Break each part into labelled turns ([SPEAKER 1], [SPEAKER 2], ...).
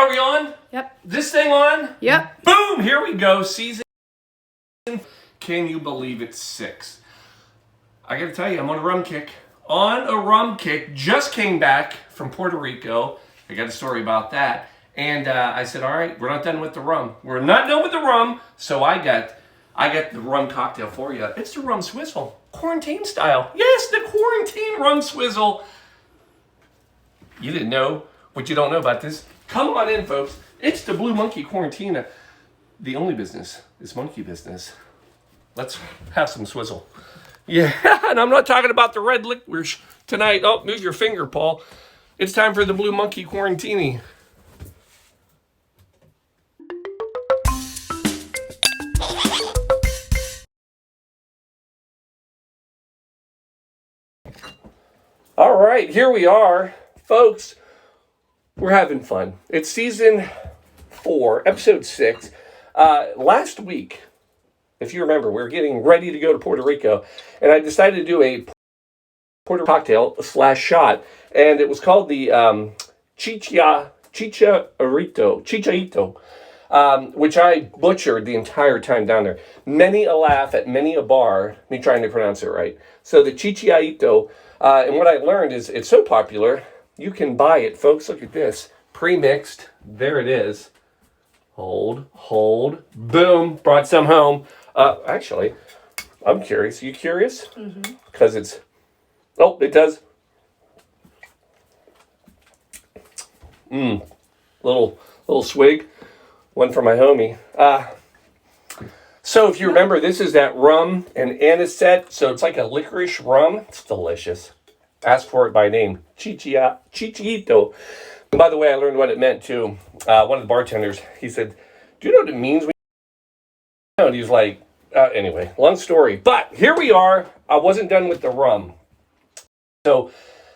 [SPEAKER 1] Are we on?
[SPEAKER 2] Yep.
[SPEAKER 1] This thing on?
[SPEAKER 2] Yep.
[SPEAKER 1] Boom! Here we go. Season. Can you believe it's 6? I gotta tell you, I'm on a rum kick. On a rum kick. Just came back from Puerto Rico. I got a story about that. And I said, all right, we're not done with the rum. We're not done with the rum. So I got the rum cocktail for you. It's the Rum Swizzle. Quarantine style. Yes, the Quarantine Rum Swizzle. You didn't know what you don't know about this. Come on in, folks. It's the Blue Monkey Quarantina. The only business is monkey business. Let's have some swizzle. Yeah, and I'm not talking about the red liquors tonight. Oh, move your finger, Paul. It's time for the Blue Monkey Quarantini. All right, here we are, folks. We're having fun. It's season 4, episode 6. Last week, if you remember, we were getting ready to go to Puerto Rico, and I decided to do a Puerto cocktail / shot, and it was called the Chichaito, which I butchered the entire time down there. Many a laugh at many a bar, me trying to pronounce it right. So the Chichaito, and what I learned is it's so popular, you can buy it, folks. Look at this. Pre-mixed. There it is. Hold. Boom. Brought some home. Actually, I'm curious. You curious? Mm-hmm. Because it's... Oh, it does. Little swig. One for my homie. So if you remember, this is that rum and anisette. So it's like a licorice rum. It's delicious. Ask for it by name. Chichito. And by the way, I learned what it meant too. One of the bartenders, he said, do you know what it means? And he was like, anyway, long story. But here we are. I wasn't done with the rum. So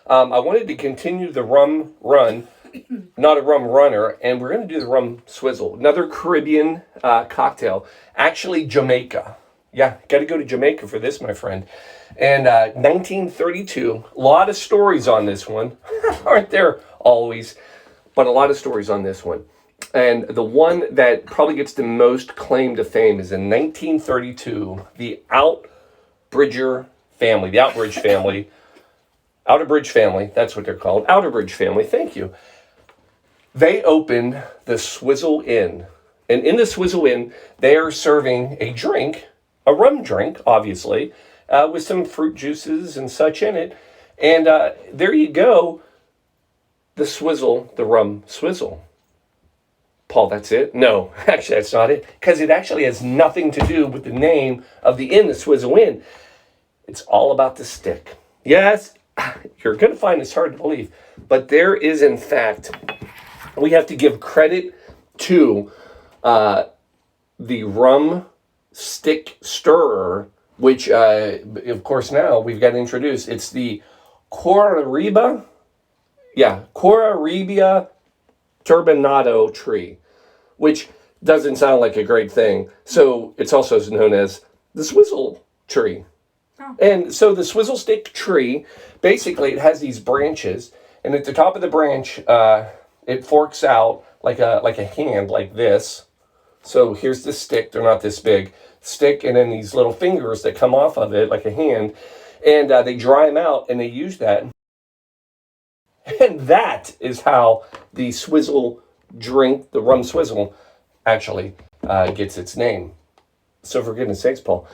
[SPEAKER 1] I wanted to continue the rum run, not a rum runner, and we're going to do the Rum Swizzle, another Caribbean cocktail. Actually, Jamaica. Yeah, got to go to Jamaica for this, my friend. And 1932, a lot of stories on this one. Aren't there always? But a lot of stories on this one. And the one that probably gets the most claim to fame is in 1932, the Outerbridge family, that's what they're called, Outerbridge family, thank you. They opened the Swizzle Inn. And in the Swizzle Inn, they are serving a drink, a rum drink, obviously, with some fruit juices and such in it. And there you go, the Rum Swizzle. Paul, that's it? No, actually, that's not it. Because it actually has nothing to do with the name of the inn, the Swizzle Inn. It's all about the stick. Yes, you're going to find this hard to believe. But there is, in fact, we have to give credit to the rum stick stirrer, which, of course, now we've got to introduce. It's the Coarabia turbinado tree, which doesn't sound like a great thing. So it's also known as the Swizzle tree. Oh. And so the Swizzle Stick tree, basically it has these branches, and at the top of the branch, it forks out like a hand like this. So here's the stick, they're not this big. Stick, and then these little fingers that come off of it like a hand, and they dry them out, and they use that. And that is how the Swizzle drink, the Rum Swizzle, actually gets its name. So for goodness sakes, Paul,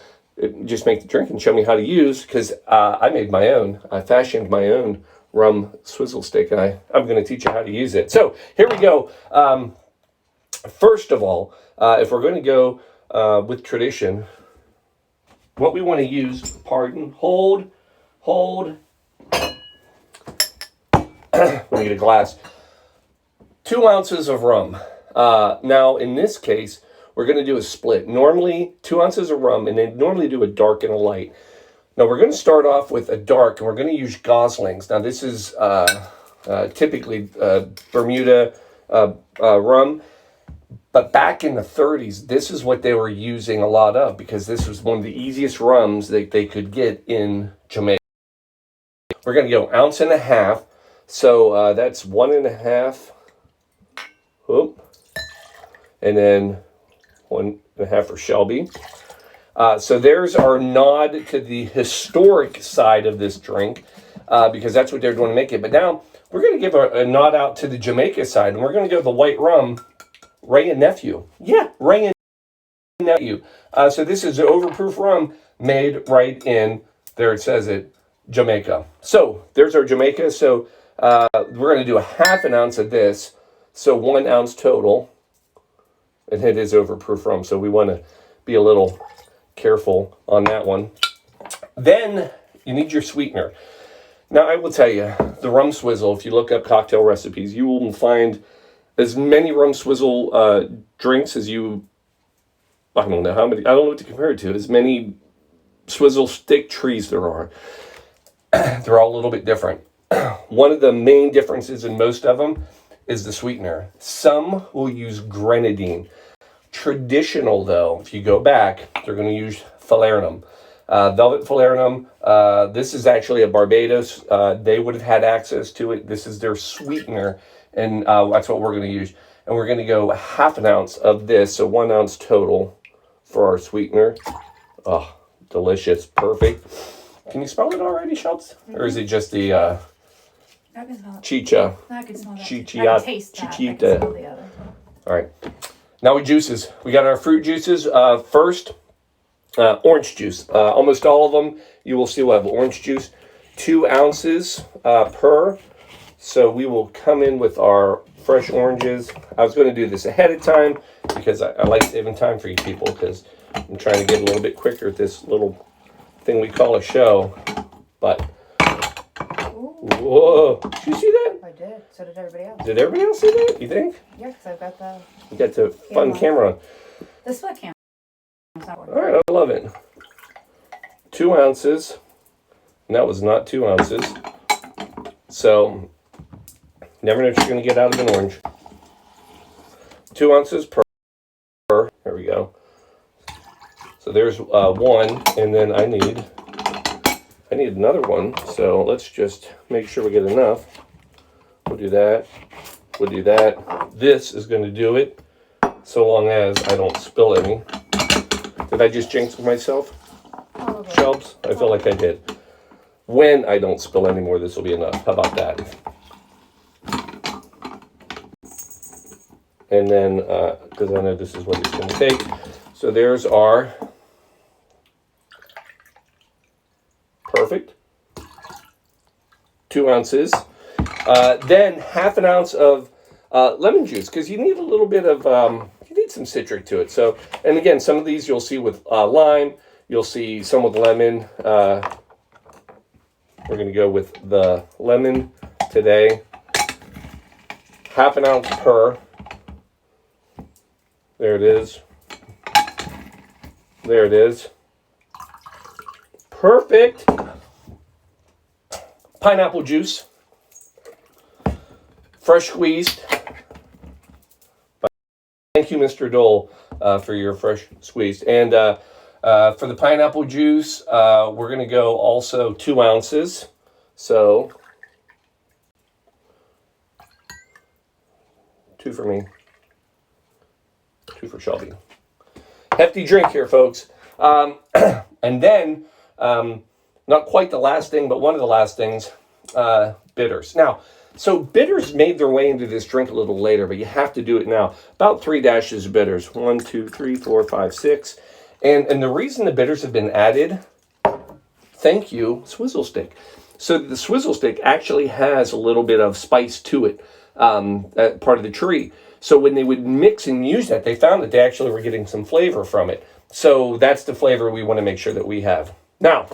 [SPEAKER 1] just make the drink and show me how to use, because I made my own. I fashioned my own Rum Swizzle stick, and I'm going to teach you how to use it. So here we go. First of all, if we're going to go with tradition, what we want to use, hold. Let me get a glass. 2 ounces of rum. Now, in this case, we're going to do a split. Normally, 2 ounces of rum, and then normally do a dark and a light. Now, we're going to start off with a dark, and we're going to use Goslings. Now, this is typically Bermuda rum. But back in the 30s, this is what they were using a lot of, because this was one of the easiest rums that they could get in Jamaica. We're going to go 1.5 ounces. So that's 1.5. Oh, and then 1.5 for Shelby. So there's our nod to the historic side of this drink, because that's what they're going to make it. But now we're going to give a nod out to the Jamaica side, and we're going to go the White Rum, Ray and Nephew. Yeah, Ray and Nephew. So this is an overproof rum made right in, there it says it, Jamaica. So there's our Jamaica. So we're going to do a half an ounce of this, so 1 ounce total. And it is overproof rum, so we want to be a little careful on that one. Then you need your sweetener. Now I will tell you, the Rum Swizzle, if you look up cocktail recipes, you will find as many Rum Swizzle drinks as you, I don't know how many, I don't know what to compare it to, as many Swizzle Stick trees there are. They're all a little bit different. One of the main differences in most of them is the sweetener. Some will use grenadine. Traditional, though, if you go back, they're going to use Falernum. Velvet Falernum. This is actually a Barbados. They would have had access to it. This is their sweetener, and that's what we're going to use. And we're going to go half an ounce of this, so 1 ounce total for our sweetener. Oh, delicious. Perfect. Can you smell it already, Shelps? Mm-hmm. Or is it just the
[SPEAKER 2] I can smell it.
[SPEAKER 1] chicha?
[SPEAKER 2] I can smell that.
[SPEAKER 1] Chichita.
[SPEAKER 2] I can taste that. I can smell the other.
[SPEAKER 1] All right. Now with juices. We got our fruit juices. First, orange juice. Almost all of them you will see will have orange juice. 2 ounces per. So we will come in with our fresh oranges. I was going to do this ahead of time because I like saving time for you people, because I'm trying to get a little bit quicker at this little thing we call a show. But, whoa. Did you see that?
[SPEAKER 2] I did. So did everybody else.
[SPEAKER 1] Did everybody else see that, you think?
[SPEAKER 2] Yeah, because I've got the...
[SPEAKER 1] You got the fun camera on.
[SPEAKER 2] The split camera.
[SPEAKER 1] All right, I love it. 2 ounces. And that was not 2 ounces. So, never know what you're going to get out of an orange. 2 ounces per. There we go. So there's one, and then I need another one. So let's just make sure we get enough. We'll do that. We'll do that. This is going to do it, so long as I don't spill any. Did I just jinx myself? Shelves? I feel like I did. When I don't spill any more, this will be enough. How about that? And then, because I know this is what it's going to take. So there's our perfect 2 ounces. Then half an ounce of lemon juice, because you need a little bit of, you need some citric to it. So, and again, some of these you'll see with lime. You'll see some with lemon. We're going to go with the lemon today. Half an ounce per. There it is. There it is. Perfect. Pineapple juice. Fresh squeezed. Thank you, Mr. Dole, for your fresh squeezed. And for the pineapple juice, we're going to go also 2 ounces. So, 2 for me. 2 for Shelby. Hefty drink here, folks. And then, not quite the last thing, but one of the last things, bitters. Now, so bitters made their way into this drink a little later, but you have to do it now. About 3 dashes of bitters. 1, 2, 3, 4, 5, 6. And the reason the bitters have been added, thank you, Swizzle Stick. So the Swizzle Stick actually has a little bit of spice to it, part of the tree. So when they would mix and use that, they found that they actually were getting some flavor from it. So that's the flavor we want to make sure that we have. Now,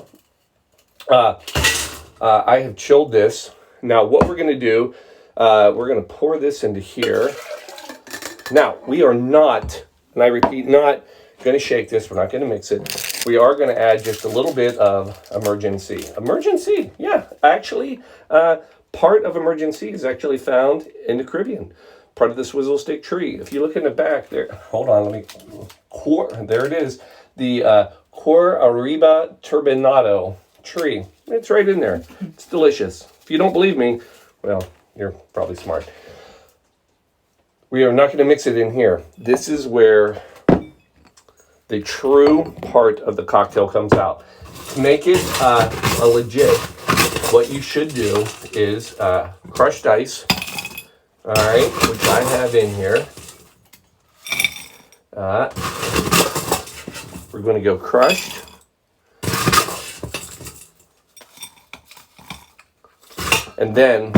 [SPEAKER 1] I have chilled this. Now, what we're going to do, we're going to pour this into here. Now, we are not, and I repeat, not going to shake this. We're not going to mix it. We are going to add just a little bit of emergency. Emergency, yeah. Actually, part of emergency is actually found in the Caribbean. Part of the Swizzle Stick tree. If you look in the back there, hold on, there it is. The Quartantine turbinado tree. It's right in there. It's delicious. If you don't believe me, well, you're probably smart. We are not going to mix it in here. This is where the true part of the cocktail comes out. To make it a legit, what you should do is crushed ice, all right, which I have in here. We're going to go crushed. And then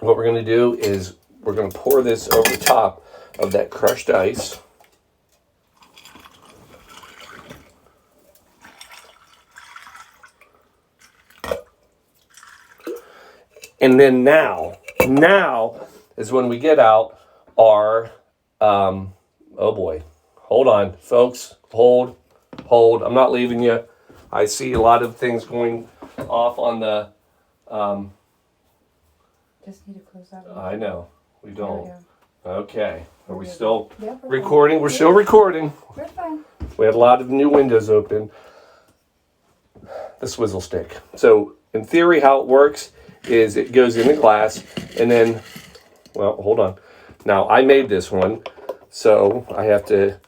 [SPEAKER 1] what we're going to do is we're going to pour this over top of that crushed ice. And then now is when we get out our, oh boy, hold on, folks, hold, I'm not leaving you. I see a lot of things going off on the,
[SPEAKER 2] Just need to close that.
[SPEAKER 1] I know, we don't. Okay, are we
[SPEAKER 2] We're
[SPEAKER 1] still
[SPEAKER 2] Yep, we're
[SPEAKER 1] recording? We're still recording.
[SPEAKER 2] We're fine.
[SPEAKER 1] We had a lot of new windows open. The Swizzle Stick. So in theory, how it works is it goes in the glass and then, well, hold on. Now I made this one, so I have to,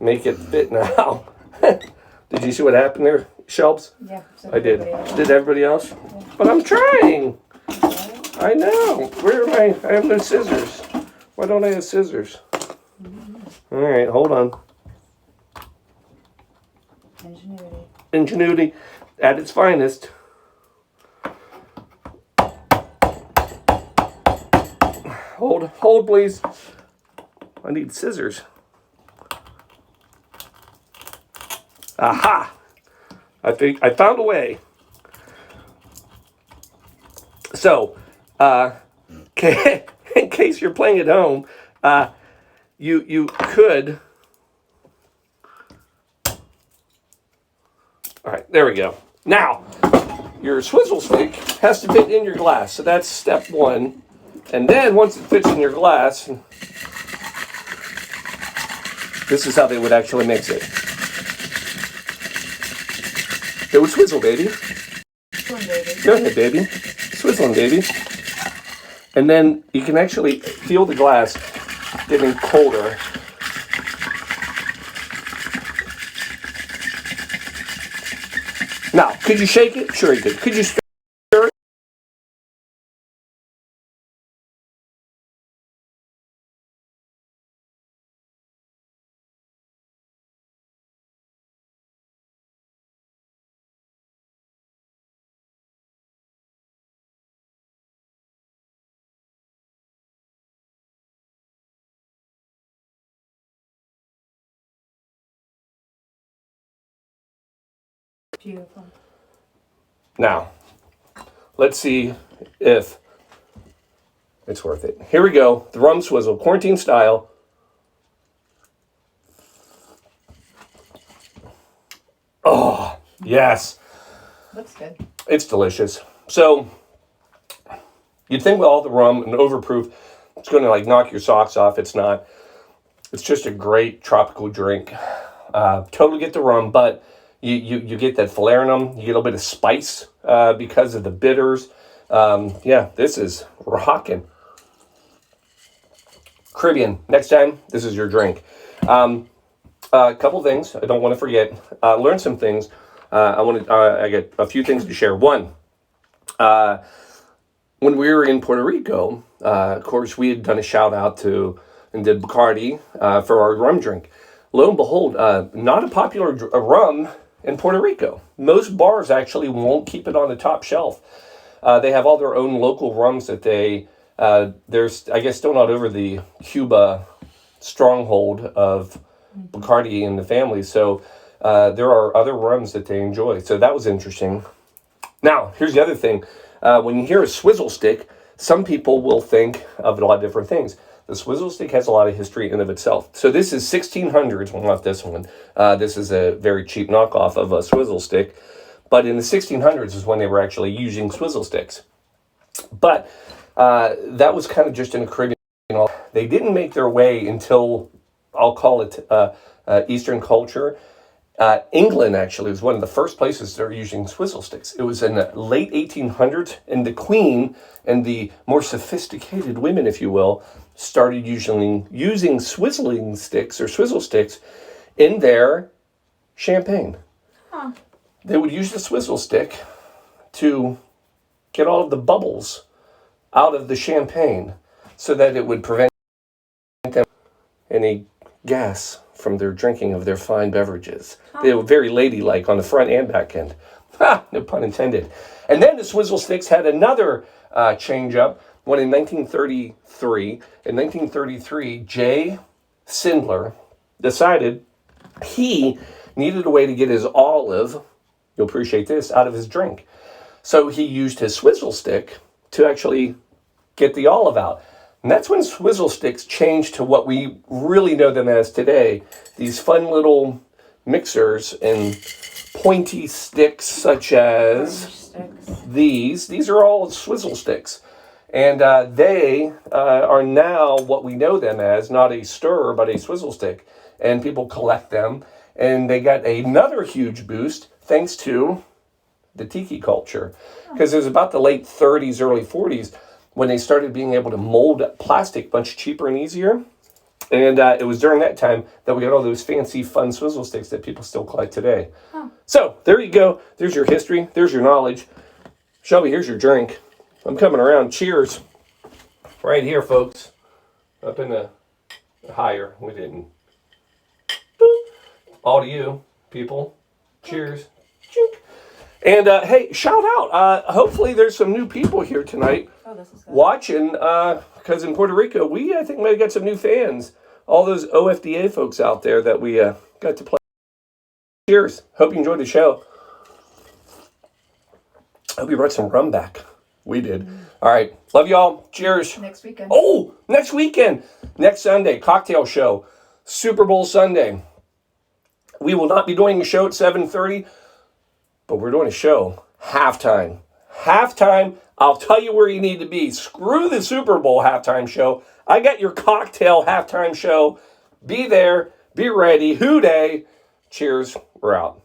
[SPEAKER 1] make it fit now. Did you see what happened there, Shelbs?
[SPEAKER 2] Yeah. So
[SPEAKER 1] I did.
[SPEAKER 2] everybody else.
[SPEAKER 1] Did everybody else?
[SPEAKER 2] Yeah.
[SPEAKER 1] But I'm trying.
[SPEAKER 2] Okay.
[SPEAKER 1] I know. Where am I? I have no scissors. Why don't I have scissors? All right, hold on.
[SPEAKER 2] Ingenuity.
[SPEAKER 1] Ingenuity at its finest. Hold, please. I need scissors. Aha! I think I found a way. So, in case you're playing at home, you could. All right, there we go. Now, your swizzle stick has to fit in your glass, so that's step one. And then once it fits in your glass, this is how they would actually mix it. It would swizzle, baby.
[SPEAKER 2] Swizzle, baby.
[SPEAKER 1] Go ahead, baby. Swizzling, baby. And then you can actually feel the glass getting colder. Now, could you shake it? Sure you could. Could you stir it?
[SPEAKER 2] Beautiful.
[SPEAKER 1] Now, let's see if it's worth it. Here we go. The Rum Swizzle, quarantine style. Oh, yes.
[SPEAKER 2] Looks good.
[SPEAKER 1] It's delicious. So, you'd think with all the rum and overproof, it's going to like knock your socks off. It's not. It's just a great tropical drink. Totally get the rum, but you get that Falernum. You get a little bit of spice because of the bitters. Yeah, this is rocking. Caribbean, next time, this is your drink. A couple things I don't want to forget. Learn some things. I got a few things to share. One, when we were in Puerto Rico, of course, we had done a shout out to and did Bacardi for our rum drink. Lo and behold, not a popular rum in Puerto Rico. Most bars actually won't keep it on the top shelf. They have all their own local rums that there's, I guess, still not over the Cuba stronghold of Bacardi and the family. So there are other rums that they enjoy. So that was interesting. Now, here's the other thing. When you hear a swizzle stick, some people will think of a lot of different things. The swizzle stick has a lot of history in of itself. So this is 1600s. Well, not this one. This is a very cheap knockoff of a swizzle stick. But in the 1600s is when they were actually using swizzle sticks. But that was kind of just in the Caribbean. They didn't make their way until, I'll call it Eastern culture. England actually was one of the first places that were using swizzle sticks. It was in the late 1800s, and the Queen and the more sophisticated women, if you will, started using swizzling sticks or swizzle sticks in their champagne.
[SPEAKER 2] Huh.
[SPEAKER 1] They would use the swizzle stick to get all of the bubbles out of the champagne so that it would prevent them any gas from their drinking of their fine beverages. They were very ladylike on the front and back end. Ha! No pun intended. And then the swizzle sticks had another change up when in 1933. In 1933, J. Sindler decided he needed a way to get his olive, you'll appreciate this, out of his drink. So he used his swizzle stick to actually get the olive out. And that's when swizzle sticks changed to what we really know them as today. These fun little mixers and pointy sticks such as these. These are all swizzle sticks. And they are now what we know them as, not a stirrer, but a swizzle stick. And people collect them. And they got another huge boost thanks to the tiki culture. Because it was about the late 30s, early 40s when they started being able to mold plastic much cheaper and easier. And it was during that time that we got all those fancy, fun swizzle sticks that people still collect today. Huh. So, there you go. There's your history. There's your knowledge. Shelby, here's your drink. I'm coming around. Cheers. Right here, folks. Up in the higher. We didn't. Boop. All to you, people. Cheers. Chink. And, hey, shout out. Hopefully there's some new people here tonight watching, because in Puerto Rico, I think might have got some new fans. All those OFDA folks out there that we got to play. Cheers. Hope you enjoyed the show. Hope you brought some rum back. We did. All right. Love y'all. Cheers.
[SPEAKER 2] Next weekend.
[SPEAKER 1] Oh, next weekend. Next Sunday, cocktail show. Super Bowl Sunday. We will not be doing a show at 7:30. But we're doing a show, halftime. Halftime, I'll tell you where you need to be. Screw the Super Bowl halftime show. I got your cocktail halftime show. Be there, be ready. Hoo-day. Cheers, we're out.